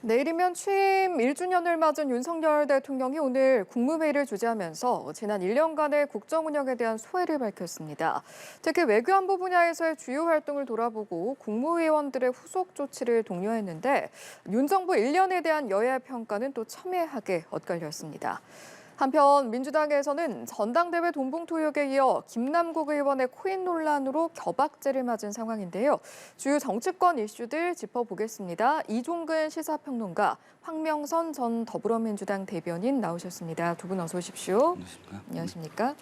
내일이면 취임 1주년을 맞은 윤석열 대통령이 오늘 국무회의를 주재하면서 지난 1년간의 국정 운영에 대한 소회를 밝혔습니다. 특히 외교안보 분야에서의 주요 활동을 돌아보고 국무위원들의 후속 조치를 독려했는데 윤 정부 1년에 대한 여야 평가는 또 첨예하게 엇갈렸습니다. 한편 민주당에서는 전당대회 돈봉투역에 이어 김남국 의원의 코인 논란으로 겨박제를 맞은 상황인데요. 주요 정치권 이슈들 짚어보겠습니다. 이종근 시사평론가, 황명선 전 더불어민주당 대변인 나오셨습니다. 두 분 어서 오십시오. 안녕하십니까?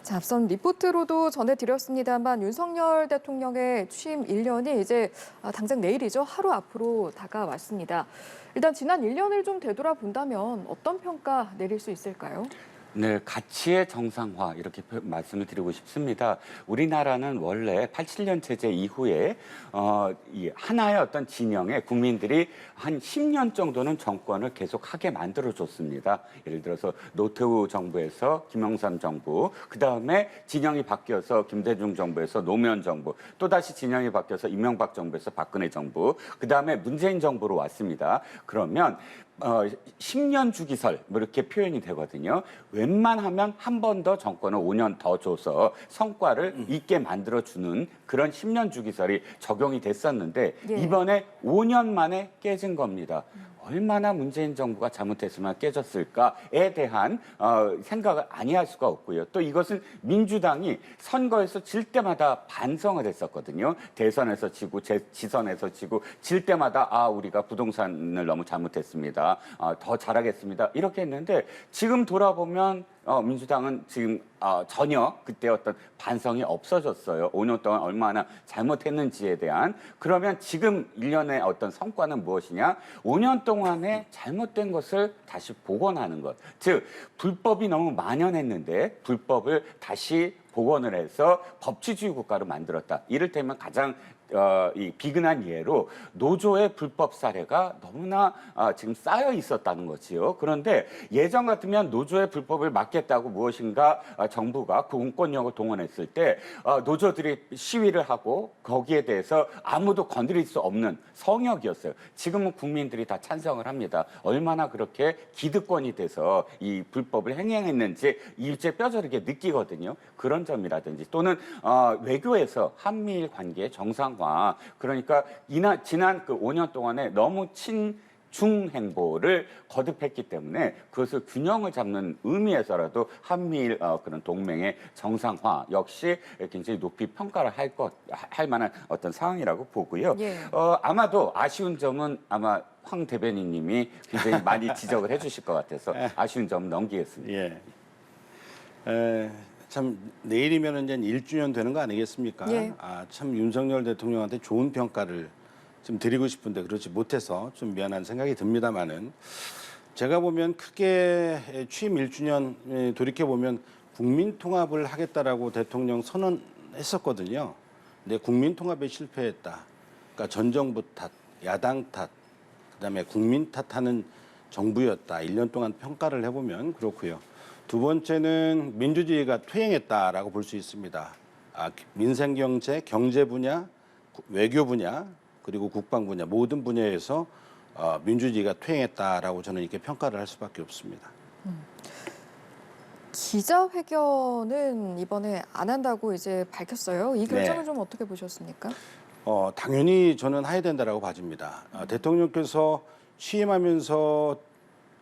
자, 앞선 리포트로도 전해드렸습니다만 윤석열 대통령의 취임 1년이 이제 당장 내일이죠. 하루 앞으로 다가왔습니다. 일단 지난 1년을 좀 되돌아본다면 어떤 평가 내릴 수 있을까요? 네, 가치의 정상화 이렇게 말씀을 드리고 싶습니다. 우리나라는 원래 87년 체제 이후에 이 하나의 어떤 진영에 국민들이 한 10년 정도는 정권을 계속하게 만들어줬습니다. 예를 들어서 노태우 정부에서 김영삼 정부, 그다음에 진영이 바뀌어서 김대중 정부에서 노무현 정부, 또다시 진영이 바뀌어서 이명박 정부에서 박근혜 정부, 그다음에 문재인 정부로 왔습니다. 그러면 10년 주기설 뭐 이렇게 표현이 되거든요. 웬만하면 한 번 더 정권을 5년 더 줘서 성과를 있게 만들어주는 그런 10년 주기설이 적용이 됐었는데 이번에 5년 만에 깨진 겁니다. 얼마나 문재인 정부가 잘못했으면 깨졌을까에 대한 생각을 아니할 수가 없고요. 또 이것은 민주당이 선거에서 질 때마다 반성을 했었거든요. 대선에서 지고 지선에서 지고 질 때마다 우리가 부동산을 너무 잘못했습니다. 더 잘하겠습니다. 이렇게 했는데 지금 돌아보면 민주당은 지금 전혀 그때 어떤 반성이 없어졌어요. 5년 동안 얼마나 잘못했는지에 대한. 그러면 지금 1년의 어떤 성과는 무엇이냐? 5년 동안에 잘못된 것을 다시 복원하는 것. 즉, 불법이 너무 만연했는데 불법을 다시 복원을 해서 법치주의 국가로 만들었다. 이를테면 가장 이 비근한 예로 노조의 불법 사례가 너무나 지금 쌓여 있었다는 거지요. 그런데 예전 같으면 노조의 불법을 막겠다고 무엇인가 정부가 공권력을 동원했을 때 노조들이 시위를 하고 거기에 대해서 아무도 건드릴 수 없는 성역이었어요. 지금은 국민들이 다 찬성을 합니다. 얼마나 그렇게 기득권이 돼서 이 불법을 행행했는지 일제 뼈저리게 느끼거든요. 그런 점이라든지 또는 외교에서 한미일 관계 정상화, 그러니까 지난 그 5년 동안에 너무 친중 행보를 거듭했기 때문에 그것을 균형을 잡는 의미에서라도 한미일 그런 동맹의 정상화 역시 굉장히 높이 평가를 할 만한 어떤 상황이라고 보고요. 아마도 아쉬운 점은 아마 황 대변인님이 굉장히 많이 지적을 해주실 것 같아서 아쉬운 점은 넘기겠습니다. 참 내일이면 이제 1주년 되는 거 아니겠습니까? 참 윤석열 대통령한테 좋은 평가를 좀 드리고 싶은데 그렇지 못해서 좀 미안한 생각이 듭니다만은 제가 보면 크게 취임 1주년 돌이켜 보면 국민 통합을 하겠다라고 대통령 선언했었거든요. 근데 국민 통합에 실패했다. 그러니까 전 정부 탓, 야당 탓, 그다음에 국민 탓하는 정부였다. 1년 동안 평가를 해보면 그렇고요. 두 번째는 민주주의가 퇴행했다라고 볼 수 있습니다. 민생경제, 경제 분야, 외교 분야, 그리고 국방 분야 모든 분야에서 민주주의가 퇴행했다라고 저는 이렇게 평가를 할 수밖에 없습니다. 기자회견은 이번에 안 한다고 이제 밝혔어요. 이 결정은 좀 어떻게 보셨습니까? 당연히 저는 해야 된다라고 봐집니다. 대통령께서 취임하면서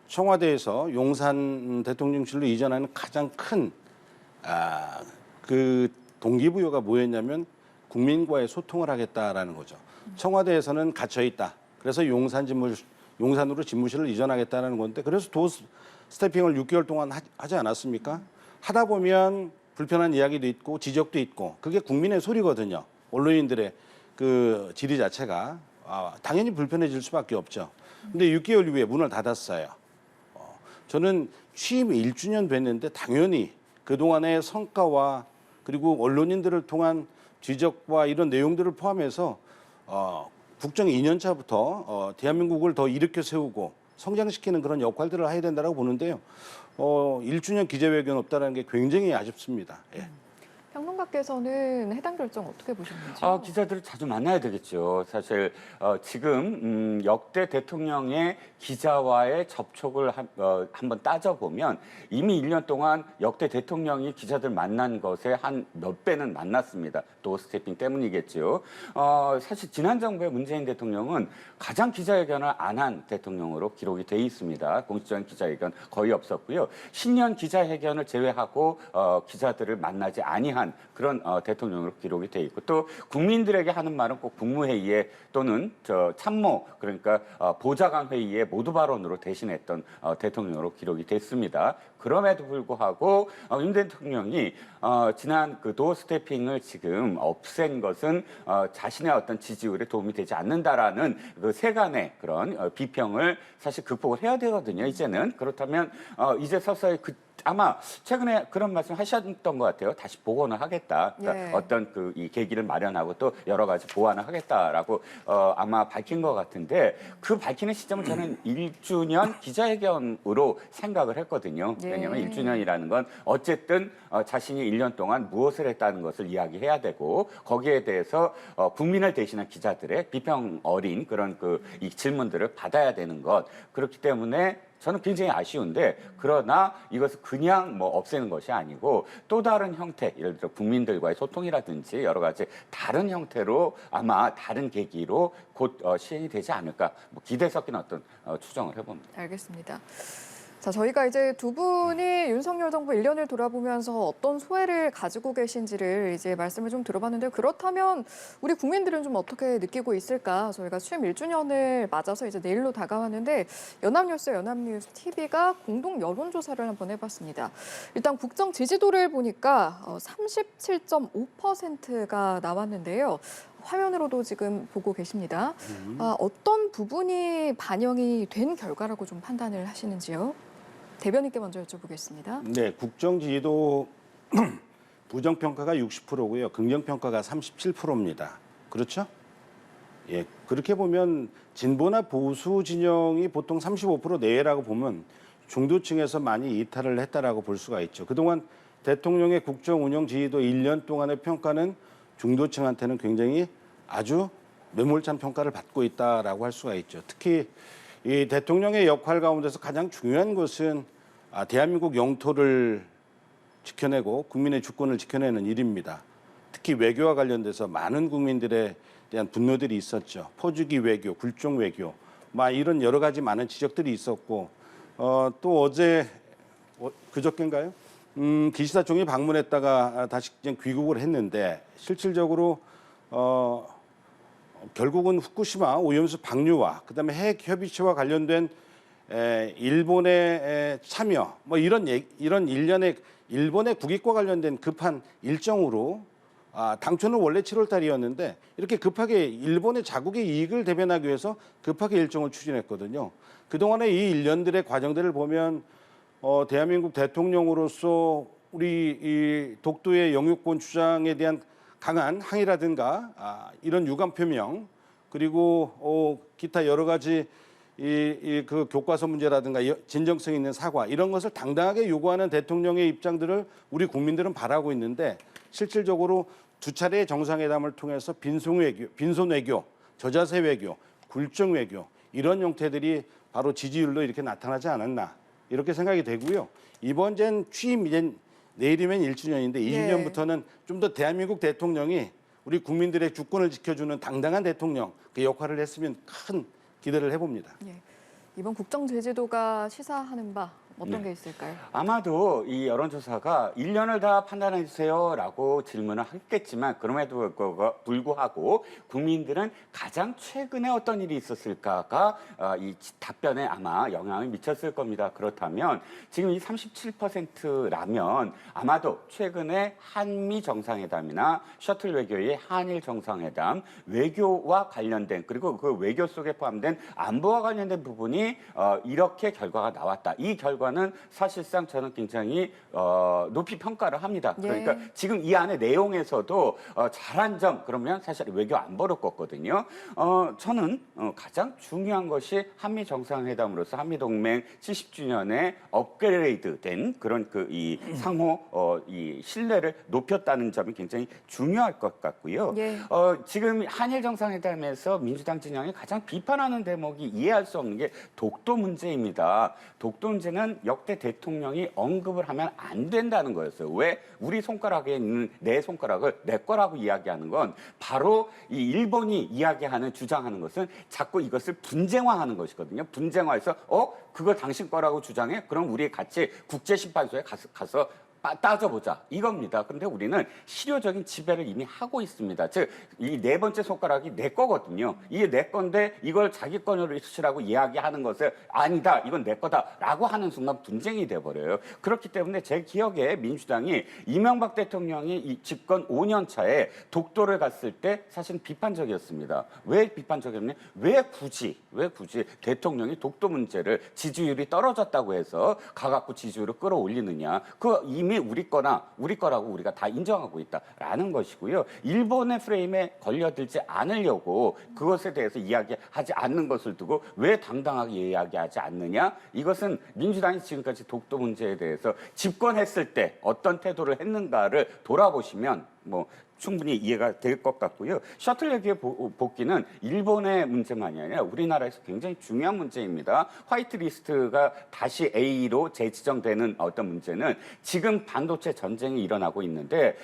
청와대에서 용산 대통령실로 이전하는 가장 큰 그 동기부여가 뭐였냐면 국민과의 소통을 하겠다라는 거죠. 청와대에서는 갇혀 있다. 그래서 용산으로 집무실을 이전하겠다는 건데 그래서 도 스태핑을 6개월 동안 하지 않았습니까? 하다 보면 불편한 이야기도 있고 지적도 있고 그게 국민의 소리거든요. 언론인들의 그 질의 자체가 당연히 불편해질 수밖에 없죠. 근데 6개월 이후에 문을 닫았어요. 저는 취임 1주년 됐는데 당연히 그동안의 성과와 그리고 언론인들을 통한 지적과 이런 내용들을 포함해서 국정 2년차부터 대한민국을 더 일으켜 세우고 성장시키는 그런 역할들을 해야 된다고 보는데요. 1주년 기자회견 없다는 게 굉장히 아쉽습니다. 평론가 밖에서는 해당 결정 어떻게 보셨는지? 기자들을 자주 만나야 되겠죠. 사실 지금 역대 대통령의 기자와의 접촉을 한번 따져보면 이미 1년 동안 역대 대통령이 기자들 만난 것에 한 몇 배는 만났습니다. 도어 스태핑 때문이겠죠. 사실 지난 정부의 문재인 대통령은 가장 기자회견을 안 한 대통령으로 기록이 돼 있습니다. 공식적인 기자회견 거의 없었고요. 신년 기자회견을 제외하고 기자들을 만나지 아니한 그런 대통령으로 기록이 돼 있고 또 국민들에게 하는 말은 꼭 국무회의에 또는 참모 그러니까 보좌관 회의에 모두 발언으로 대신했던 대통령으로 기록이 됐습니다. 그럼에도 불구하고 윤 대통령이 지난 그 도어 스태핑을 지금 없앤 것은 자신의 어떤 지지율에 도움이 되지 않는다라는 그 세간의 그런 비평을 사실 극복을 해야 되거든요. 이제는 그렇다면 이제 서서히 아마 최근에 그런 말씀 하셨던 것 같아요. 다시 복원을 하겠다. 그러니까 예. 어떤 이 계기를 마련하고 또 여러 가지 보완을 하겠다라고 아마 밝힌 것 같은데 그 밝히는 시점은 저는 1주년 기자회견으로 생각을 했거든요. 예. 왜냐하면 1주년이라는 건 어쨌든 자신이 1년 동안 무엇을 했다는 것을 이야기해야 되고 거기에 대해서 국민을 대신한 기자들의 비평 어린 그런 이 질문들을 받아야 되는 것 그렇기 때문에 저는 굉장히 아쉬운데 그러나 이것을 그냥 없애는 것이 아니고 또 다른 형태 예를 들어 국민들과의 소통이라든지 여러 가지 다른 형태로 아마 다른 계기로 곧 시행이 되지 않을까 기대 섞인 어떤 추정을 해봅니다. 알겠습니다. 자, 저희가 이제 두 분이 윤석열 정부 1년을 돌아보면서 어떤 소회를 가지고 계신지를 이제 말씀을 좀 들어봤는데요. 그렇다면 우리 국민들은 좀 어떻게 느끼고 있을까? 저희가 취임 1주년을 맞아서 이제 내일로 다가왔는데 연합뉴스, 연합뉴스 TV가 공동 여론조사를 한번 해봤습니다. 일단 국정 지지도를 보니까 37.5%가 나왔는데요. 화면으로도 지금 보고 계십니다. 어떤 부분이 반영이 된 결과라고 좀 판단을 하시는지요? 대변인께 먼저 여쭤보겠습니다. 네, 국정 지지도 부정평가가 60%고요. 긍정평가가 37%입니다. 그렇죠? 예, 그렇게 보면 진보나 보수 진영이 보통 35% 내외라고 보면 중도층에서 많이 이탈을 했다라고 볼 수가 있죠. 그동안 대통령의 국정 운영 지지도 1년 동안의 평가는 중도층한테는 굉장히 아주 매몰찬 평가를 받고 있다라고 할 수가 있죠. 특히 이 대통령의 역할 가운데서 가장 중요한 것은 대한민국 영토를 지켜내고 국민의 주권을 지켜내는 일입니다. 특히 외교와 관련돼서 많은 국민들에 대한 분노들이 있었죠. 포주기 외교, 굴종 외교, 이런 여러 가지 많은 지적들이 있었고 또 어제 그저께인가요? 기시다 총리 방문했다가 다시 그냥 귀국을 했는데 실질적으로 결국은 후쿠시마 오염수 방류와 그다음에 핵 협의체와 관련된 일본의 참여 이런 일련의 일본의 국익과 관련된 급한 일정으로 당초는 원래 7월 달이었는데 이렇게 급하게 일본의 자국의 이익을 대변하기 위해서 급하게 일정을 추진했거든요. 그동안의 이 일련들의 과정들을 보면 대한민국 대통령으로서 우리 이 독도의 영유권 주장에 대한 강한 항의라든가 이런 유감 표명 그리고 기타 여러 가지 그 교과서 문제라든가 진정성 있는 사과 이런 것을 당당하게 요구하는 대통령의 입장들을 우리 국민들은 바라고 있는데 실질적으로 두 차례의 정상회담을 통해서 빈손 외교, 저자세 외교, 굴종 외교 이런 형태들이 바로 지지율로 이렇게 나타나지 않았나 이렇게 생각이 되고요. 이번 취임 내일이면 1주년인데 2주년부터는 좀 더 대한민국 대통령이 우리 국민들의 주권을 지켜주는 당당한 대통령 그 역할을 했으면 큰 기대를 해봅니다. 예. 이번 국정 제주도가 시사하는 바 어떤 게 있을까요? 아마도 이 여론조사가 1년을 다 판단해 주세요라고 질문을 했겠지만 그럼에도 불구하고 국민들은 가장 최근에 어떤 일이 있었을까가 이 답변에 아마 영향을 미쳤을 겁니다. 그렇다면 지금 이 37%라면 아마도 최근에 한미 정상회담이나 셔틀 외교의 한일 정상회담 외교와 관련된 그리고 그 외교 속에 포함된 안보와 관련된 부분이 이렇게 결과가 나왔다. 이 결과 결과는 사실상 저는 굉장히 높이 평가를 합니다. 예. 그러니까 지금 이 안에 내용에서도 잘한 점 그러면 사실 외교 안보를 껐거든요. 저는 가장 중요한 것이 한미 정상회담으로서 한미 동맹 70주년에 업그레이드된 그런 이 상호 이 신뢰를 높였다는 점이 굉장히 중요할 것 같고요. 예. 지금 한일 정상회담에서 민주당 진영이 가장 비판하는 대목이 이해할 수 없는 게 독도 문제입니다. 독도 문제는 역대 대통령이 언급을 하면 안 된다는 거였어요. 왜? 우리 손가락에 있는 내 손가락을 내 거라고 이야기하는 건 바로 이 일본이 이야기하는 주장하는 것은 자꾸 이것을 분쟁화하는 것이거든요. 분쟁화해서 그거 당신 거라고 주장해? 그럼 우리 같이 국제심판소에 가서 따져보자 이겁니다. 그런데 우리는 실효적인 지배를 이미 하고 있습니다. 즉, 이 네 번째 손가락이 내 거거든요. 이게 내 건데 이걸 자기 거로 쓰시라고 이야기하는 것을 아니다, 이건 내 거다라고 하는 순간 분쟁이 돼버려요. 그렇기 때문에 제 기억에 민주당이 이명박 대통령이 이 집권 5년 차에 독도를 갔을 때 사실 비판적이었습니다. 왜 비판적이었냐? 왜 굳이 대통령이 독도 문제를 지지율이 떨어졌다고 해서 가갖고 지지율을 끌어올리느냐? 그 이미 우리 거라고 우리가 다 인정하고 있다라는 것이고요. 일본의 프레임에 걸려들지 않으려고 그것에 대해서 이야기하지 않는 것을 두고 왜 당당하게 이야기하지 않느냐? 이것은 민주당이 지금까지 독도 문제에 대해서 집권했을 때 어떤 태도를 했는가를 돌아보시면 충분히 이해가 될 것 같고요. 셔틀 얘기의 복귀는 일본의 문제만이 아니라 우리나라에서 굉장히 중요한 문제입니다. 화이트리스트가 다시 A로 재지정되는 어떤 문제는 지금 반도체 전쟁이 일어나고 있는데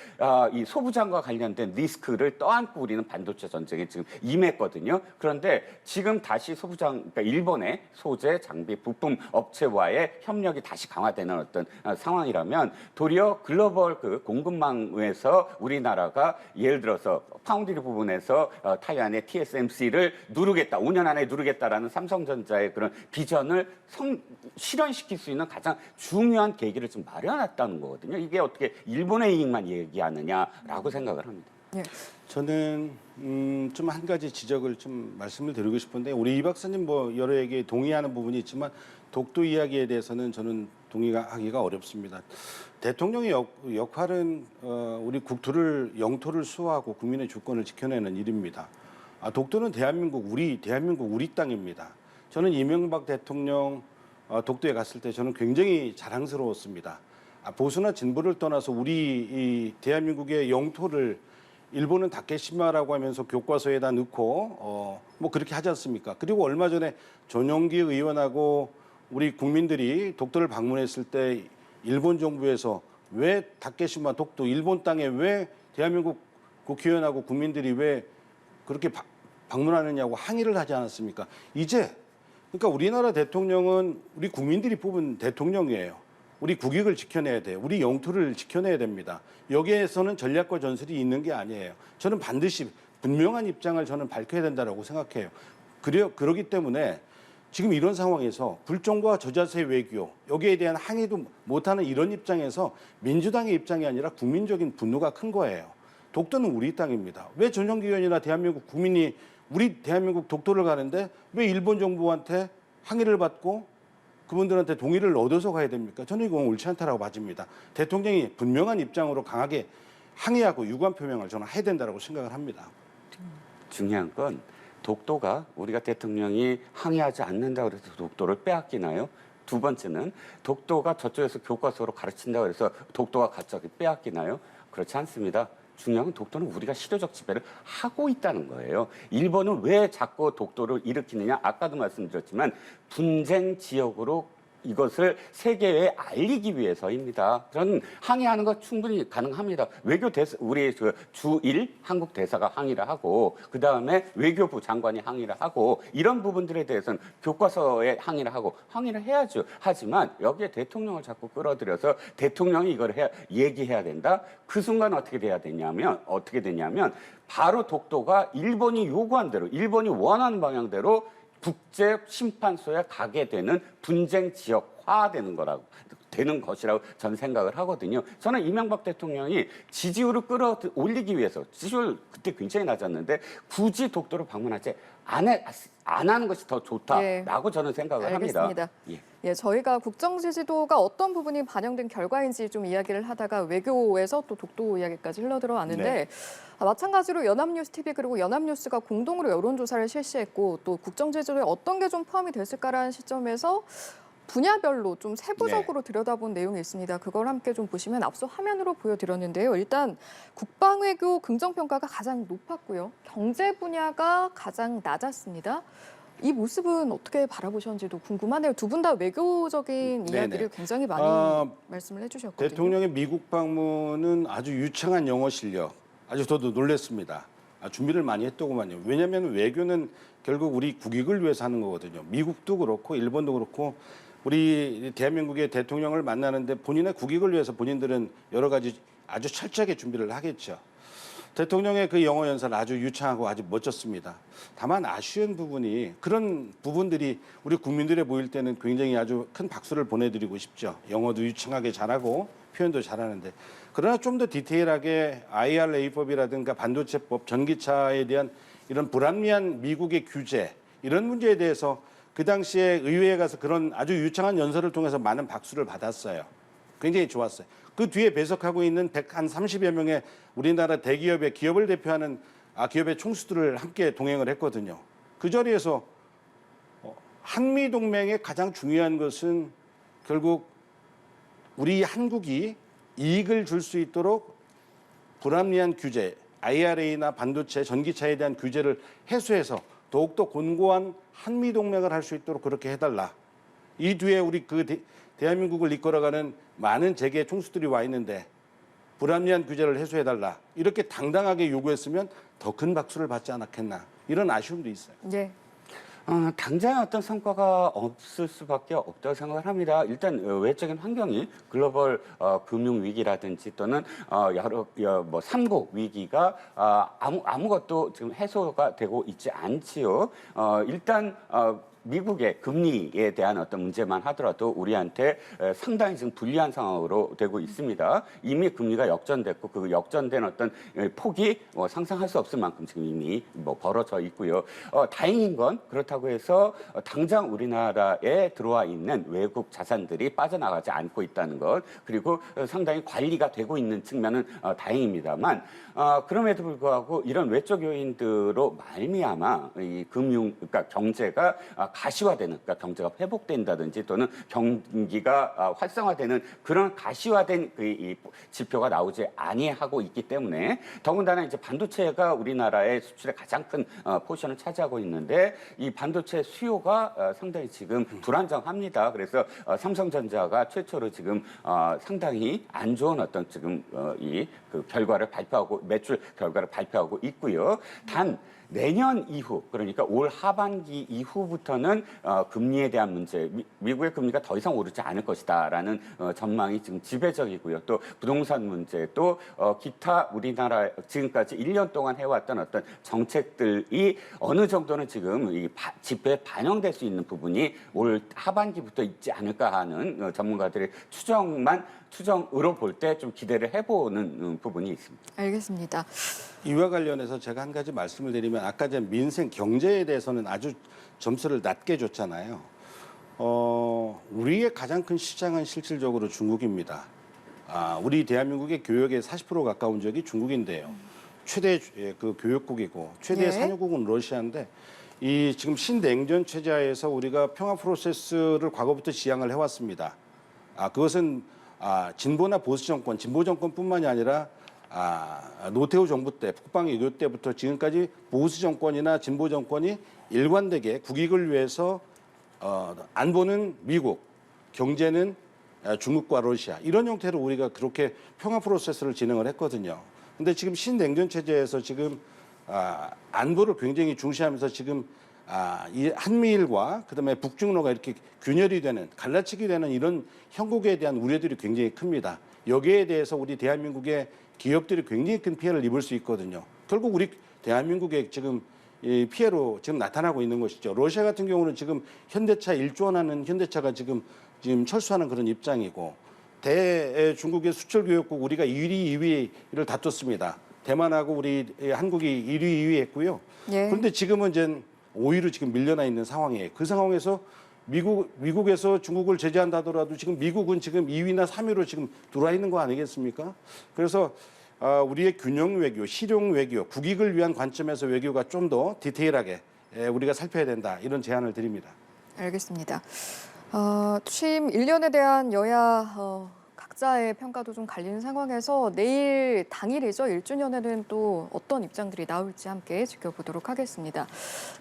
이 소부장과 관련된 리스크를 떠안고 우리는 반도체 전쟁에 지금 임했거든요. 그런데 지금 다시 그러니까 일본의 소재, 장비, 부품 업체와의 협력이 다시 강화되는 어떤 상황이라면 도리어 글로벌 공급망에서 우리나라가 예를 들어서 파운드리 부분에서 타이완의 TSMC를 누르겠다, 5년 안에 누르겠다라는 삼성전자의 그런 비전을 실현시킬 수 있는 가장 중요한 계기를 좀 마련했다는 거거든요. 이게 어떻게 일본의 이익만 얘기하느냐라고 생각을 합니다. 예. 저는 좀 한 가지 지적을 좀 말씀을 드리고 싶은데 우리 이 박사님 여러 얘기에 동의하는 부분이 있지만 독도 이야기에 대해서는 저는 동의하기가 어렵습니다. 대통령의 역할은 우리 국토를 영토를 수호하고 국민의 주권을 지켜내는 일입니다. 독도는 대한민국 우리 땅입니다. 저는 이명박 대통령 독도에 갔을 때 저는 굉장히 자랑스러웠습니다. 보수나 진보를 떠나서 우리 이 대한민국의 영토를 일본은 다케시마라고 하면서 교과서에다 넣고 그렇게 하지 않습니까? 그리고 얼마 전에 전용기 의원하고 우리 국민들이 독도를 방문했을 때 일본 정부에서 왜 다케시마 독도 일본 땅에 왜 대한민국 국회의원하고 국민들이 왜 그렇게 방문하느냐고 항의를 하지 않았습니까? 그러니까 우리나라 대통령은 우리 국민들이 뽑은 대통령이에요. 우리 국익을 지켜내야 돼요. 우리 영토를 지켜내야 됩니다. 여기에서는 전략과 전술이 있는 게 아니에요. 저는 반드시 분명한 입장을 저는 밝혀야 된다고 생각해요. 그러기 때문에 지금 이런 상황에서 불종과 저자세 외교, 여기에 대한 항의도 못하는 이런 입장에서 민주당의 입장이 아니라 국민적인 분노가 큰 거예요. 독도는 우리 땅입니다. 왜 전용기관이나 대한민국 국민이 우리 대한민국 독도를 가는데 왜 일본 정부한테 항의를 받고 그분들한테 동의를 얻어서 가야 됩니까? 저는 이건 옳지 않다라고 봐집니다. 대통령이 분명한 입장으로 강하게 항의하고 유감 표명을 저는 해야 된다고 생각을 합니다. 중요한 건 독도가 우리가 대통령이 항의하지 않는다고 해서 독도를 빼앗기나요? 두 번째는 독도가 저쪽에서 교과서로 가르친다고 해서 독도가 갑자기 빼앗기나요? 그렇지 않습니다. 중요한 건 독도는 우리가 실효적 지배를 하고 있다는 거예요. 일본은 왜 자꾸 독도를 일으키느냐? 아까도 말씀드렸지만 분쟁 지역으로 이것을 세계에 알리기 위해서입니다. 저는 항의하는 거 충분히 가능합니다. 우리 주일 한국 대사가 항의를 하고 그 다음에 외교부 장관이 항의를 하고 이런 부분들에 대해서는 교과서에 항의를 하고 항의를 해야죠. 하지만 여기에 대통령을 자꾸 끌어들여서 대통령이 이걸 얘기해야 된다. 그 순간 어떻게 되냐면 바로 독도가 일본이 요구한 대로 일본이 원하는 방향대로 국제 심판소에 가게 되는 분쟁 지역화되는 거라고 되는 것이라고 저는 생각을 하거든요. 저는 이명박 대통령이 지지율을 끌어올리기 위해서 지지율 그때 굉장히 낮았는데 굳이 독도를 방문하지 안 하는 것이 더 좋다라고 저는 생각을 알겠습니다. 합니다. 예. 예, 저희가 국정 지지도가 어떤 부분이 반영된 결과인지 좀 이야기를 하다가 외교에서 또 독도 이야기까지 흘러들어왔는데 네. 마찬가지로 연합뉴스 TV 그리고 연합뉴스가 공동으로 여론조사를 실시했고 또 국정 지지도에 어떤 게 좀 포함이 됐을까라는 시점에서 분야별로 좀 세부적으로 들여다본 내용이 있습니다. 그걸 함께 좀 보시면 앞서 화면으로 보여드렸는데요. 일단 국방외교 긍정평가가 가장 높았고요. 경제 분야가 가장 낮았습니다. 이 모습은 어떻게 바라보셨는지도 궁금하네요. 두 분 다 외교적인 네네. 이야기를 굉장히 많이 말씀을 해주셨거든요. 대통령의 미국 방문은 아주 유창한 영어 실력, 아주 저도 놀랐습니다. 준비를 많이 했더구만요. 왜냐하면 외교는 결국 우리 국익을 위해서 하는 거거든요. 미국도 그렇고 일본도 그렇고 우리 대한민국의 대통령을 만나는데 본인의 국익을 위해서 본인들은 여러 가지 아주 철저하게 준비를 하겠죠. 대통령의 그 영어 연설 아주 유창하고 아주 멋졌습니다. 다만 아쉬운 부분이 그런 부분들이 우리 국민들에 보일 때는 굉장히 아주 큰 박수를 보내드리고 싶죠. 영어도 유창하게 잘하고 표현도 잘하는데 그러나 좀 더 디테일하게 IRA법이라든가 반도체법, 전기차에 대한 이런 불합리한 미국의 규제 이런 문제에 대해서 그 당시에 의회에 가서 그런 아주 유창한 연설을 통해서 많은 박수를 받았어요. 굉장히 좋았어요. 그 뒤에 배석하고 있는 130여 명의 우리나라 대기업의 기업을 대표하는 기업의 총수들을 함께 동행을 했거든요. 그 자리에서 한미 동맹의 가장 중요한 것은 결국 우리 한국이 이익을 줄 수 있도록 불합리한 규제, IRA나 반도체, 전기차에 대한 규제를 해소해서 더욱더 곤고한 한미 동맹을 할 수 있도록 그렇게 해달라. 이 뒤에 우리 대한민국을 이끌어가는 많은 재계 총수들이 와 있는데 불합리한 규제를 해소해달라. 이렇게 당당하게 요구했으면 더 큰 박수를 받지 않았겠나. 이런 아쉬움도 있어요. 네. 당장 어떤 성과가 없을 수밖에 없다고 생각을 합니다. 일단 외적인 환경이 글로벌 금융 위기라든지 또는 여러 뭐 삼국 위기가 아무것도 지금 해소가 되고 있지 않지요. 일단 미국의 금리에 대한 어떤 문제만 하더라도 우리한테 상당히 지금 불리한 상황으로 되고 있습니다. 이미 금리가 역전됐고 그 역전된 어떤 폭이 상상할 수 없을 만큼 지금 이미 벌어져 있고요. 다행인 건 그렇다고 해서 당장 우리나라에 들어와 있는 외국 자산들이 빠져나가지 않고 있다는 것 그리고 상당히 관리가 되고 있는 측면은 다행입니다만 그럼에도 불구하고 이런 외적 요인들로 말미암아 이 그러니까 경제가 가시화되는, 그러니까 경제가 회복된다든지 또는 경기가 활성화되는 그런 가시화된 이 지표가 나오지 아니하고 있기 때문에 더군다나 이제 반도체가 우리나라의 수출의 가장 큰 포션을 차지하고 있는데 이 반도체 수요가 상당히 지금 불안정합니다. 그래서 삼성전자가 최초로 지금 상당히 안 좋은 어떤 지금 그 결과를 발표하고 매출 결과를 발표하고 있고요. 단 내년 이후 그러니까 올 하반기 이후부터는 금리에 대한 문제, 미국의 금리가 더 이상 오르지 않을 것이다라는 전망이 지금 지배적이고요. 또 부동산 문제, 또 기타 우리나라 지금까지 1년 동안 해왔던 어떤 정책들이 어느 정도는 지금 이 지표에 반영될 수 있는 부분이 올 하반기부터 있지 않을까 하는 전문가들의 추정으로 볼 때 좀 기대를 해보는 부분이 있습니다. 알겠습니다. 이와 관련해서 제가 한 가지 말씀을 드리면 아까 전 민생 경제에 대해서는 아주 점수를 낮게 줬잖아요. 우리의 가장 큰 시장은 실질적으로 중국입니다. 우리 대한민국의 교역의 40% 가까운 지역이 중국인데요. 최대 그 교역국이고 최대 네. 산유국은 러시아인데 이 지금 신냉전 체제하에서 우리가 평화 프로세스를 과거부터 지향을 해왔습니다. 그것은 진보나 보수 정권, 진보 정권뿐만이 아니라 노태우 정부 때, 북방 외교 때부터 지금까지 보수 정권이나 진보 정권이 일관되게 국익을 위해서 안보는 미국, 경제는 중국과 러시아 이런 형태로 우리가 그렇게 평화 프로세스를 진행을 했거든요. 근데 지금 신냉전 체제에서 지금 안보를 굉장히 중시하면서 지금 이 한미일과 그다음에 북중로가 이렇게 균열이 되는 갈라치기 되는 이런 형국에 대한 우려들이 굉장히 큽니다. 여기에 대해서 우리 대한민국의 기업들이 굉장히 큰 피해를 입을 수 있거든요. 결국 우리 대한민국의 지금 이 피해로 지금 나타나고 있는 것이죠. 러시아 같은 경우는 지금 현대차 1조 원 하는 현대차가 지금 지금 철수하는 그런 입장이고 중국의 수출 교역국 우리가 1위, 2위를 다퉜습니다. 대만하고 우리 한국이 1위, 2위 했고요. 예. 그런데 지금은 이제 5위로 지금 밀려나 있는 상황이에요. 그 상황에서 미국에서 중국을 제재한다 하더라도 지금 미국은 지금 2위나 3위로 지금 들어와 있는 거 아니겠습니까? 그래서 우리의 균형 외교, 실용 외교, 국익을 위한 관점에서 외교가 좀 더 디테일하게 우리가 살펴야 된다. 이런 제안을 드립니다. 알겠습니다. 취임 1년에 대한 여야 각자의 평가도 좀 갈리는 상황에서 내일 당일이죠. 1주년에는 또 어떤 입장들이 나올지 함께 지켜보도록 하겠습니다.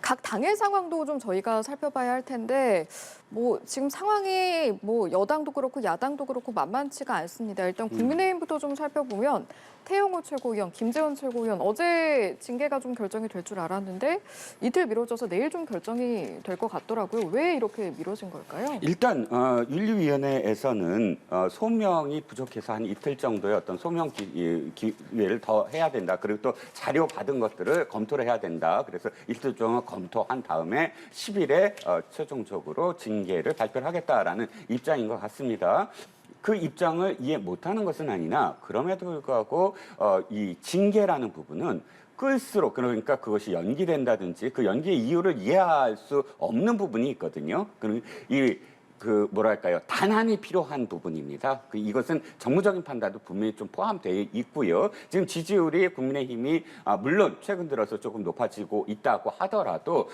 각 당의 상황도 좀 저희가 살펴봐야 할 텐데 뭐 지금 상황이 뭐 여당도 그렇고 야당도 그렇고 만만치가 않습니다. 일단 국민의힘부터 좀 살펴보면 태영호 최고위원, 김재원 최고위원 어제 징계가 좀 결정이 될 줄 알았는데 이틀 미뤄져서 내일 좀 결정이 될 것 같더라고요. 왜 이렇게 미뤄진 걸까요? 일단 윤리위원회에서는 소명이 부족해서 한 이틀 정도의 어떤 소명 기회를 더 해야 된다. 그리고 또 자료 받은 것들을 검토를 해야 된다. 그래서 이틀 동안 검토한 다음에 10일에 최종적으로 징계를 발표를 하겠다라는 입장인 것 같습니다. 그 입장을 이해 못하는 것은 아니나 그럼에도 불구하고 이 징계라는 부분은 끌수록 그러니까 그것이 연기된다든지 그 연기의 이유를 이해할 수 없는 부분이 있거든요. 뭐랄까요, 단안이 필요한 부분입니다. 이것은 정무적인 판단도 분명히 좀 포함되어 있고요. 지금 지지율이 국민의힘이 물론 최근 들어서 조금 높아지고 있다고 하더라도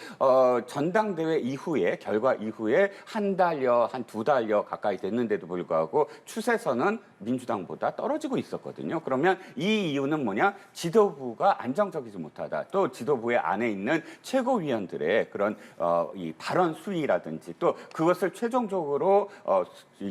전당대회 이후에 결과 이후에 한 달여, 한 두 달여 가까이 됐는데도 불구하고 추세선은 민주당보다 떨어지고 있었거든요. 그러면 이 이유는 뭐냐? 지도부가 안정적이지 못하다. 또 지도부의 안에 있는 최고위원들의 그런 이 발언 수위라든지 또 그것을 최종적으로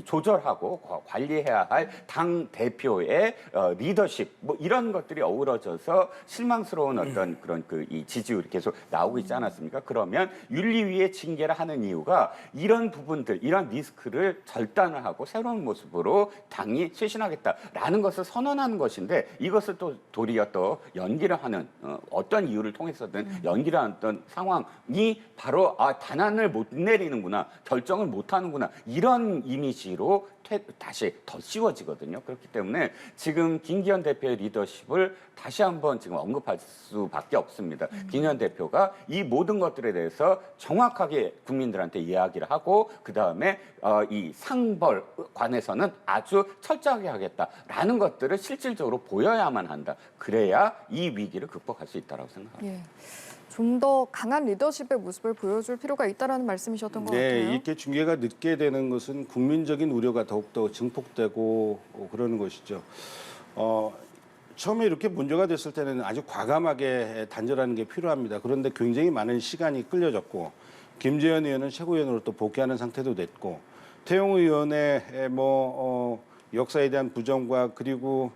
조절하고 관리해야 할 당 대표의 리더십 뭐 이런 것들이 어우러져서 실망스러운 어떤 그런 이 지지율이 계속 나오고 있지 않았습니까? 그러면 윤리위의 징계를 하는 이유가 이런 부분들, 이런 리스크를 절단을 하고 새로운 모습으로 당이 쇄신하겠다라는 것을 선언하는 것인데 이것을 또 도리어 또 연기를 하는 어떤 이유를 통해서든 연기를 하는 상황이 바로 단안을 못 내리는구나, 결정을 못 하는구나 이런 이미지로 다시 더 씌워지거든요. 그렇기 때문에 지금 김기현 대표의 리더십을 다시 한번 지금 언급할 수밖에 없습니다. 김기현 대표가 이 모든 것들에 대해서 정확하게 국민들한테 이야기를 하고 그다음에 이 상벌 관해서는 아주 철저하게 하겠다라는 것들을 실질적으로 보여야만 한다. 그래야 이 위기를 극복할 수 있다고 생각합니다. 예. 좀 더 강한 리더십의 모습을 보여줄 필요가 있다라는 말씀이셨던 것 같아요. 네, 이렇게 징계가 늦게 되는 것은 국민적인 우려가 더욱더 증폭되고 그러는 것이죠. 처음에 이렇게 문제가 됐을 때는 아주 과감하게 단절하는 게 필요합니다. 그런데 굉장히 많은 시간이 끌려졌고 김재현 의원은 최고위원으로 또 복귀하는 상태도 됐고 태영호 의원의 역사에 대한 부정과 그리고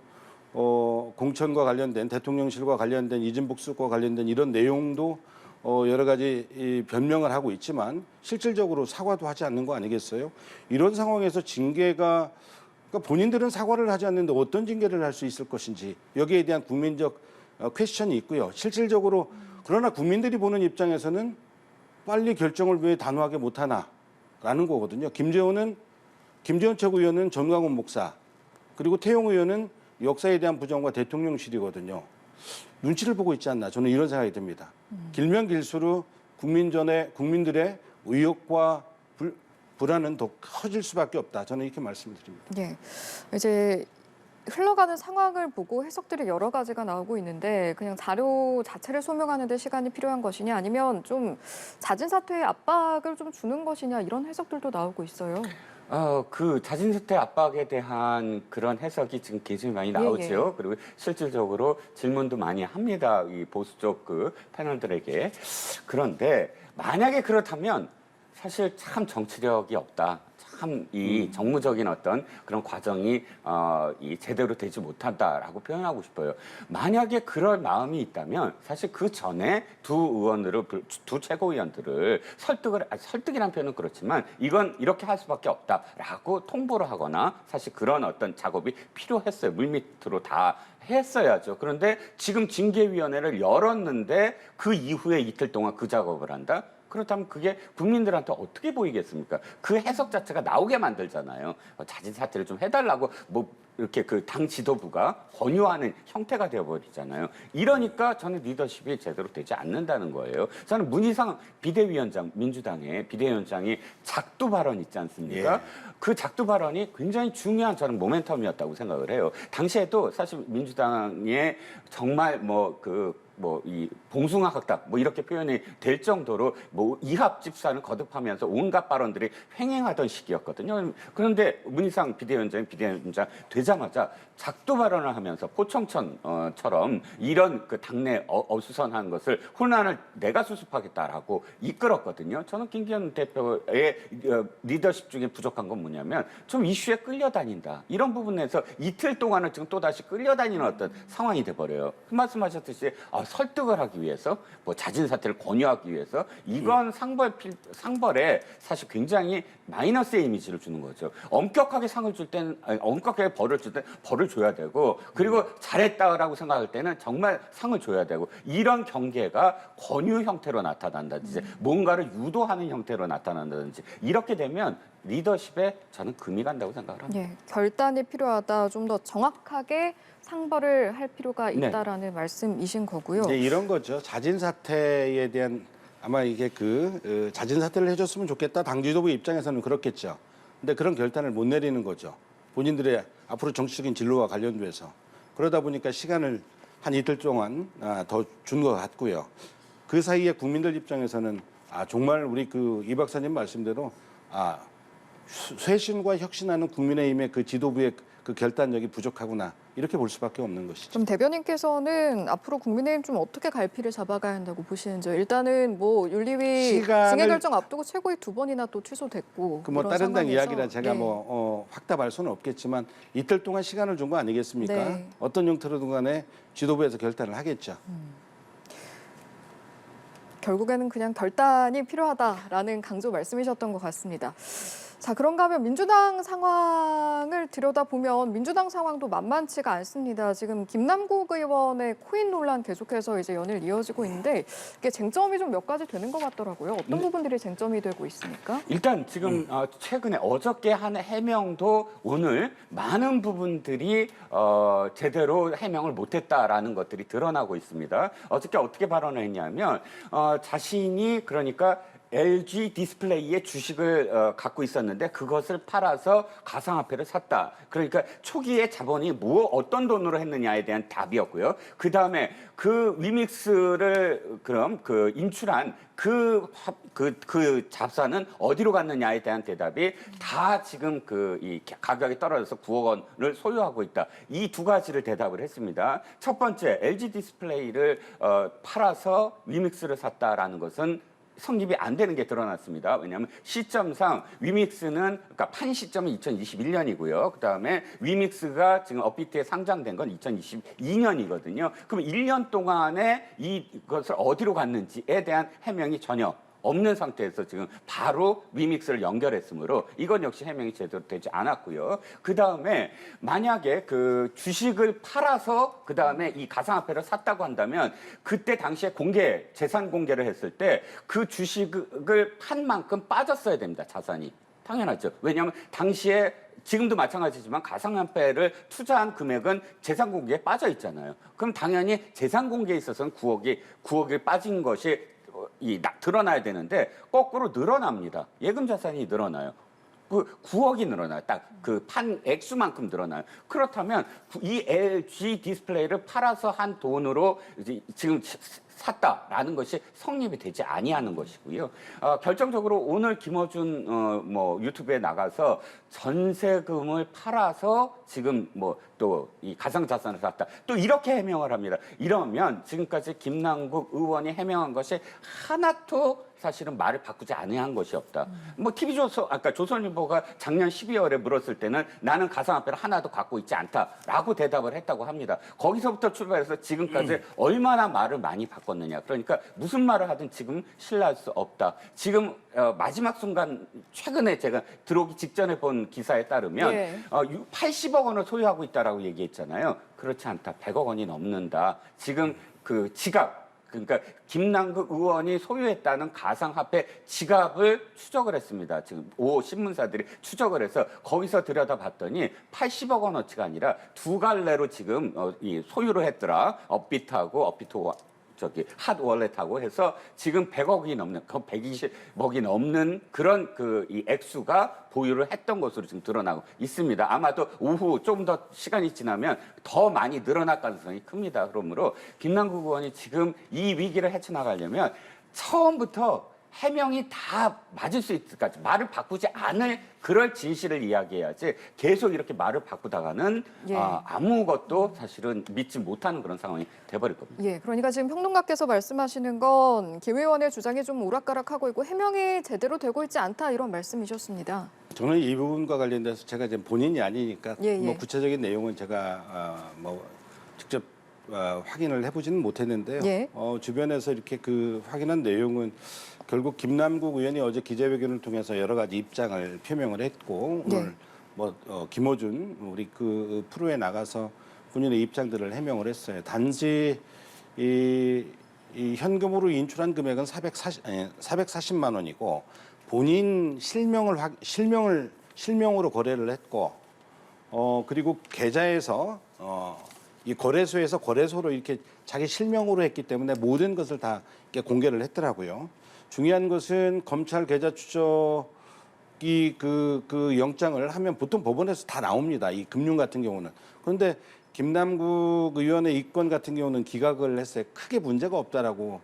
공천과 관련된 대통령실과 관련된 이진복수과 관련된 이런 내용도 여러 가지 변명을 하고 있지만 실질적으로 사과도 하지 않는 거 아니겠어요? 이런 상황에서 징계가 그러니까 본인들은 사과를 하지 않는데 어떤 징계를 할 수 있을 것인지 여기에 대한 국민적 퀘스천이 있고요. 실질적으로 그러나 국민들이 보는 입장에서는 빨리 결정을 왜 단호하게 못하나라는 거거든요. 김재원 최고위원은 전광훈 목사 그리고 태용 의원은 역사에 대한 부정과 대통령실이거든요. 눈치를 보고 있지 않나 저는 이런 생각이 듭니다. 길면 길수록 국민들의 의혹과 불안은 더 커질 수밖에 없다. 저는 이렇게 말씀드립니다. 네, 이제 흘러가는 상황을 보고 해석들이 여러 가지가 나오고 있는데 그냥 자료 자체를 소명하는 데 시간이 필요한 것이냐 아니면 좀 자진 사퇴의 압박을 좀 주는 것이냐 이런 해석들도 나오고 있어요. 그 자진사퇴 압박에 대한 그런 해석이 지금 굉장히 많이 나오죠. 그리고 실질적으로 질문도 많이 합니다. 이 보수 쪽 그 패널들에게. 그런데 만약에 그렇다면 사실 참 정치력이 없다. 참 이 정무적인 어떤 그런 과정이 제대로 되지 못한다라고 표현하고 싶어요. 만약에 그럴 마음이 있다면 사실 그 전에 두 최고위원들을 설득이란 표현은 그렇지만 이건 이렇게 할 수밖에 없다라고 통보를 하거나 사실 그런 어떤 작업이 필요했어요. 물밑으로 다 했어야죠. 그런데 지금 징계위원회를 열었는데 그 이후에 이틀 동안 그 작업을 한다? 그렇다면 그게 국민들한테 어떻게 보이겠습니까? 그 해석 자체가 나오게 만들잖아요. 자진 사퇴를 좀 해달라고 뭐 이렇게 그 당 지도부가 권유하는 형태가 되어버리잖아요. 이러니까 저는 리더십이 제대로 되지 않는다는 거예요. 저는 문희상 비대위원장, 민주당의 비대위원장이 작두 발언 있지 않습니까? 예. 그 작두 발언이 굉장히 중요한 저는 모멘텀이었다고 생각을 해요. 당시에도 사실 민주당의 정말 이 봉숭아 학당 뭐 이렇게 표현이 될 정도로 뭐 이합 집산을 거듭하면서 온갖 발언들이 횡행하던 시기였거든요. 그런데 문희상 비대위원장 되자마자 작두 발언을 하면서 포청천처럼 이런 그 당내 어수선한 것을 혼란을 내가 수습하겠다라고 이끌었거든요. 저는 김기현 대표의 리더십 중에 부족한 건 뭐냐면 좀 이슈에 끌려다닌다. 이런 부분에서 이틀 동안은 지금 또다시 끌려다니는 어떤 상황이 돼버려요. 그 말씀하셨듯이 설득을 하기 위해서 뭐 자진 사퇴를 권유하기 위해서 이건 상벌에 사실 굉장히 마이너스의 이미지를 주는 거죠. 엄격하게 상을 줄 때는 엄격하게 벌을 줄 때 벌을 줘야 되고 그리고 잘했다라고 생각할 때는 정말 상을 줘야 되고 이런 경계가 권유 형태로 나타난다든지 뭔가를 유도하는 형태로 나타난다든지 이렇게 되면 리더십에 저는 금이 간다고 생각을 합니다. 예, 결단이 필요하다. 좀 더 정확하게 상벌을 할 필요가 있다라는 말씀이신 거고요. 네, 이런 거죠. 자진 사퇴에 대한 아마 이게 자진 사퇴를 해줬으면 좋겠다. 당 지도부 입장에서는 그렇겠죠. 근데 그런 결단을 못 내리는 거죠. 본인들의 앞으로 정치적인 진로와 관련돼서 그러다 보니까 시간을 한 이틀 동안 더 준 것 같고요. 그 사이에 국민들 입장에서는 정말 우리 이 박사님 말씀대로 쇄신과 혁신하는 국민의힘의 그 지도부의 그 결단력이 부족하구나 이렇게 볼 수밖에 없는 것이죠. 좀 대변인께서는 앞으로 국민의힘 좀 어떻게 갈피를 잡아가야 한다고 보시는지요? 일단은 뭐 윤리위 징계 결정 앞두고 최고위 2번이나 또 취소됐고 뭐 이런 다른 당 상황에서, 이야기라 제가 네. 확답할 수는 없겠지만 이틀 동안 시간을 준 거 아니겠습니까? 네. 어떤 형태로든 간에 지도부에서 결단을 하겠죠. 결국에는 그냥 결단이 필요하다라는 강조 말씀이셨던 것 같습니다. 자, 그런가 하면 민주당 상황을 들여다보면 민주당 상황도 만만치가 않습니다. 지금 김남국 의원의 코인 논란 계속해서 이제 연일 이어지고 있는데 이게 쟁점이 좀 몇 가지 되는 것 같더라고요. 어떤 부분들이 쟁점이 되고 있습니까? 일단 지금 최근에 어저께 한 해명도 오늘 많은 부분들이 제대로 해명을 못했다라는 것들이 드러나고 있습니다. 어저께 어떻게 발언을 했냐면 자신이 그러니까 LG 디스플레이의 주식을 갖고 있었는데 그것을 팔아서 가상화폐를 샀다. 그러니까 초기에 자본이 어떤 돈으로 했느냐에 대한 답이었고요. 그 다음에 그 위믹스를 그럼 인출한 그 잡사는 어디로 갔느냐에 대한 대답이 다 지금 이 가격이 떨어져서 9억 원을 소유하고 있다. 이 두 가지를 대답을 했습니다. 첫 번째, LG 디스플레이를 팔아서 위믹스를 샀다라는 것은 성립이 안 되는 게 드러났습니다. 왜냐하면 시점상 위믹스는 그러니까 판 시점은 2021년이고요. 그다음에 위믹스가 지금 업비트에 상장된 건 2022년이거든요. 그럼 1년 동안에 이것을 어디로 갔는지에 대한 해명이 전혀 없는 상태에서 지금 바로 위믹스를 연결했으므로 이건 역시 해명이 제대로 되지 않았고요. 그 다음에 만약에 그 주식을 팔아서 그 다음에 이 가상화폐를 샀다고 한다면 그때 당시에 재산 공개를 했을 때 그 주식을 판 만큼 빠졌어야 됩니다. 자산이. 당연하죠. 왜냐하면 당시에 지금도 마찬가지지만 가상화폐를 투자한 금액은 재산 공개에 빠져 있잖아요. 그럼 당연히 재산 공개에 있어서는 9억이 빠진 것이 드러나야 되는데 거꾸로 늘어납니다. 예금 자산이 늘어나요. 9억이 늘어나요. 딱 그 판 액수만큼 늘어나요. 그렇다면 이 LG 디스플레이를 팔아서 한 돈으로 지금 샀다라는 것이 성립이 되지 아니하는 것이고요. 결정적으로 오늘 김어준 유튜브에 나가서 전세금을 팔아서 지금 또 이 가상자산을 샀다. 또 이렇게 해명을 합니다. 이러면 지금까지 김남국 의원이 해명한 것이 하나도 사실은 말을 바꾸지 아니한 것이 없다. 아까 조선일보가 작년 12월에 물었을 때는 나는 가상화폐를 하나도 갖고 있지 않다라고 대답을 했다고 합니다. 거기서부터 출발해서 지금까지 얼마나 말을 많이 바꿨느냐. 그러니까 무슨 말을 하든 지금 신뢰할 수 없다. 지금 마지막 순간 최근에 제가 들어오기 직전에 본 기사에 따르면 80억 원을 소유하고 있다라고 얘기했잖아요. 그렇지 않다. 100억 원이 넘는다. 지금 그 지갑 그러니까 김남국 의원이 소유했다는 가상화폐 지갑을 추적을 했습니다. 지금 신문사들이 추적을 해서 거기서 들여다봤더니 80억 원어치가 아니라 두 갈래로 지금 이 소유를 했더라. 업비트하고 핫 월렛하고 해서 지금 100억이 넘는, 120억이 넘는 그런 이 액수가 보유를 했던 것으로 지금 드러나고 있습니다. 아마도 오후 좀 더 시간이 지나면 더 많이 늘어날 가능성이 큽니다. 그러므로 김남국 의원이 지금 이 위기를 헤쳐나가려면 처음부터 해명이 다 맞을 수 있을까? 말을 바꾸지 않을 그럴 진실을 이야기해야지 계속 이렇게 말을 바꾸다가는 예. 아무것도 사실은 믿지 못하는 그런 상황이 돼버릴 겁니다. 예, 그러니까 지금 평론가께서 말씀하시는 건 김 의원의 주장이 좀 오락가락하고 있고 해명이 제대로 되고 있지 않다 이런 말씀이셨습니다. 저는 이 부분과 관련돼서 제가 이제 본인이 아니니까 예, 예. 뭐 구체적인 내용은 제가 뭐 직접 확인을 해보지는 못했는데요. 예. 주변에서 이렇게 그 확인한 내용은 결국 김남국 의원이 어제 기자회견을 통해서 여러 가지 입장을 표명을 했고 네. 오늘 뭐 김어준 우리 그 프로에 나가서 본인의 입장들을 해명을 했어요. 단지 이 현금으로 인출한 금액은 440만 원이고 본인 실명으로 거래를 했고 그리고 계좌에서 이 거래소에서 거래소로 이렇게 자기 실명으로 했기 때문에 모든 것을 다 이렇게 공개를 했더라고요. 중요한 것은 검찰 계좌 추적이 그 영장을 하면 보통 법원에서 다 나옵니다. 이 금융 같은 경우는. 그런데 김남국 의원의 이건 같은 경우는 기각을 했어요. 크게 문제가 없다라고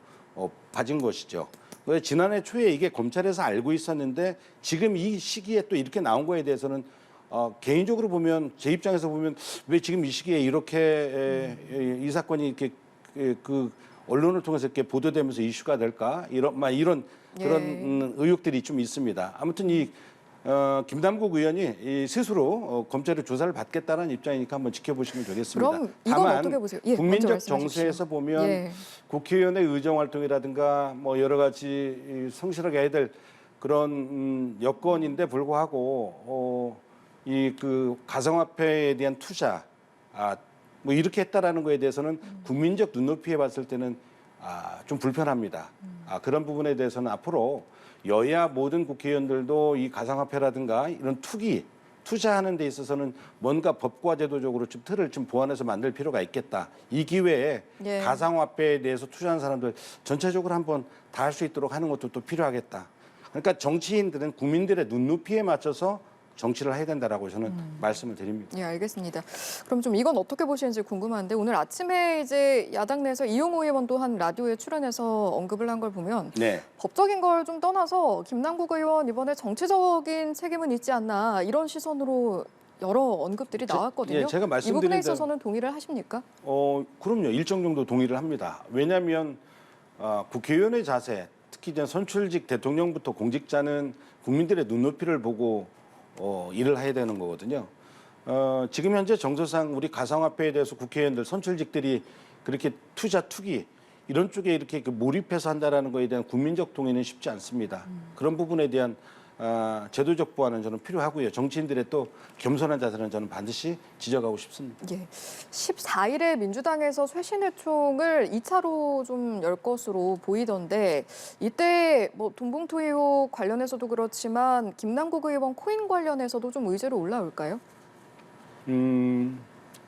봐진 것이죠. 그래서 지난해 초에 이게 검찰에서 알고 있었는데 지금 이 시기에 또 이렇게 나온 거에 대해서는 개인적으로 보면 제 입장에서 보면 왜 지금 이 시기에 이렇게 이 사건이 이렇게 그 언론을 통해서 이렇게 보도되면서 이슈가 될까 이런 그런 의혹들이 좀 있습니다. 아무튼 이 김남국 의원이 스스로 검찰의 조사를 받겠다는 입장이니까 한번 지켜보시면 되겠습니다. 그럼 이건 다만 어떻게 보세요? 예, 먼저 국민적 말씀하십시오. 정세에서 보면 예. 국회의원의 의정 활동이라든가 뭐 여러 가지 성실하게 해야 될 그런 여건인데 불구하고 이 그 가상화폐에 대한 투자 뭐 이렇게 했다라는 거에 대해서는 국민적 눈높이에 봤을 때는 좀 불편합니다. 그런 부분에 대해서는 앞으로 여야 모든 국회의원들도 이 가상화폐라든가 이런 투자하는 데 있어서는 뭔가 법과 제도적으로 좀 틀을 좀 보완해서 만들 필요가 있겠다. 이 기회에 예. 가상화폐에 대해서 투자하는 사람들 전체적으로 한번 다 할 수 있도록 하는 것도 또 필요하겠다. 그러니까 정치인들은 국민들의 눈높이에 맞춰서 정치를 해야 된다라고 저는 말씀을 드립니다. 예, 알겠습니다. 그럼 좀 이건 어떻게 보시는지 궁금한데 오늘 아침에 이제 야당 내에서 이용호 의원도 한 라디오에 출연해서 언급을 한 걸 보면 네. 법적인 걸 좀 떠나서 김남국 의원 이번에 정치적인 책임은 있지 않나 이런 시선으로 여러 언급들이 나왔거든요. 예, 제가 이 말씀드린 부분에 대로 있어서는 동의를 하십니까? 그럼요. 일정 정도 동의를 합니다. 왜냐하면 국회의원의 자세, 특히 이제 선출직 대통령부터 공직자는 국민들의 눈높이를 보고 일을 해야 되는 거거든요. 지금 현재 정서상 우리 가상화폐에 대해서 국회의원들 선출직들이 그렇게 투기 이런 쪽에 이렇게 몰입해서 한다라는 거에 대한 국민적 동의는 쉽지 않습니다. 그런 부분에 대한 제도적 보완은 저는 필요하고요. 정치인들의 또 겸손한 자세는 저는 반드시 지적하고 싶습니다. 예. 14일에 민주당에서 쇄신회총을 2차로 좀 열 것으로 보이던데 이때 뭐 돈봉투 의혹 관련해서도 그렇지만 김남국 의원 코인 관련해서도 좀 의제로 올라올까요?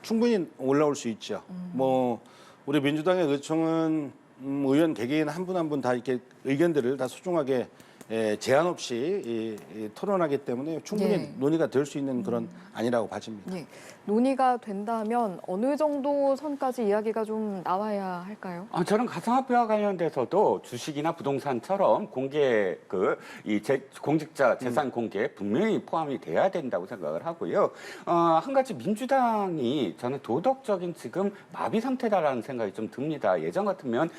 충분히 올라올 수 있죠. 뭐 우리 민주당의 의총은 의원 개개인 한 분 한 분 다 이렇게 의견들을 다 소중하게 제한 없이 토론하기 때문에 충분히 예. 논의가 될 수 있는 그런 아니라고 봐집니다. 예. 논의가 된다면 어느 정도 선까지 이야기가 좀 나와야 할까요? 저는 가상화폐와 관련돼서도 주식이나 부동산처럼 공개 공직자 재산 공개 분명히 포함이 돼야 된다고 생각을 하고요. 한 가지 민주당이 저는 도덕적인 지금 마비 상태다라는 생각이 좀 듭니다. 예전 같으면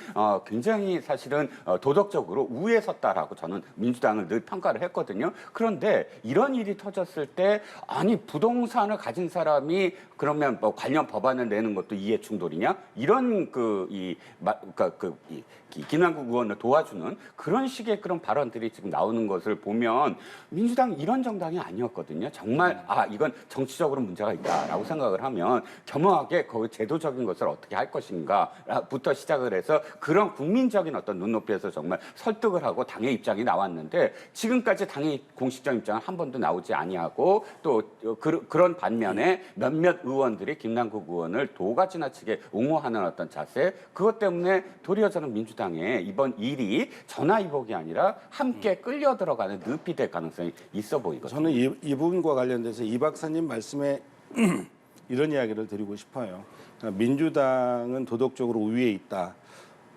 굉장히 사실은 도덕적으로 우위에 섰다라고 저는 민주당을 늘 평가를 했거든요. 그런데 이런 일이 터졌을 때 아니 부동산을 가진 사람이 그러면 뭐 관련 법안을 내는 것도 이해 충돌이냐? 이런 김남국 의원을 도와주는 그런 식의 그런 발언들이 지금 나오는 것을 보면 민주당 이런 정당이 아니었거든요. 정말 이건 정치적으로 문제가 있다라고 생각을 하면 겸허하게 거기 제도적인 것을 어떻게 할 것인가부터 시작을 해서 그런 국민적인 어떤 눈높이에서 정말 설득을 하고 당의 입장이 나왔는데 지금까지 당의 공식적 입장은 한 번도 나오지 아니하고 또 그런 반면에 몇몇 의원들이 김남국 의원을 도가 지나치게 옹호하는 어떤 자세 그것 때문에 도리어 저는 민주당의 이번 일이 전화위복이 아니라 함께 끌려 들어가는 늪이 될 가능성이 있어 보이거든요. 저는 이 부분과 관련돼서 이 박사님 말씀에 이런 이야기를 드리고 싶어요. 그러니까 민주당은 도덕적으로 우위에 있다.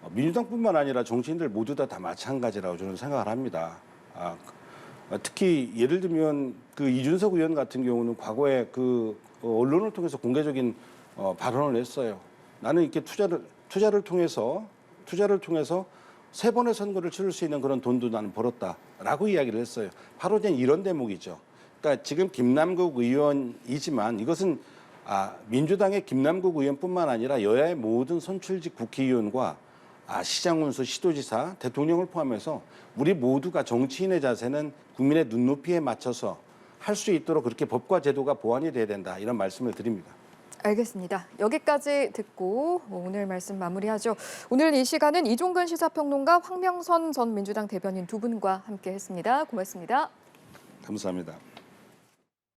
민주당뿐만 아니라 정치인들 모두 다 마찬가지라고 저는 생각을 합니다. 특히 예를 들면 그 이준석 의원 같은 경우는 과거에 그 언론을 통해서 공개적인 발언을 했어요. 나는 이렇게 투자를 통해서 3번의 선거를 치를 수 있는 그런 돈도 나는 벌었다라고 이야기를 했어요. 바로 이런 대목이죠. 그러니까 지금 김남국 의원이지만 이것은 민주당의 김남국 의원뿐만 아니라 여야의 모든 선출직 국회의원과 시장군수, 시도지사, 대통령을 포함해서 우리 모두가 정치인의 자세는 국민의 눈높이에 맞춰서 할 수 있도록 그렇게 법과 제도가 보완이 돼야 된다. 이런 말씀을 드립니다. 알겠습니다. 여기까지 듣고 오늘 말씀 마무리하죠. 오늘 이 시간은 이종근 시사평론가 황명선 전 민주당 대변인 두 분과 함께했습니다. 고맙습니다. 감사합니다.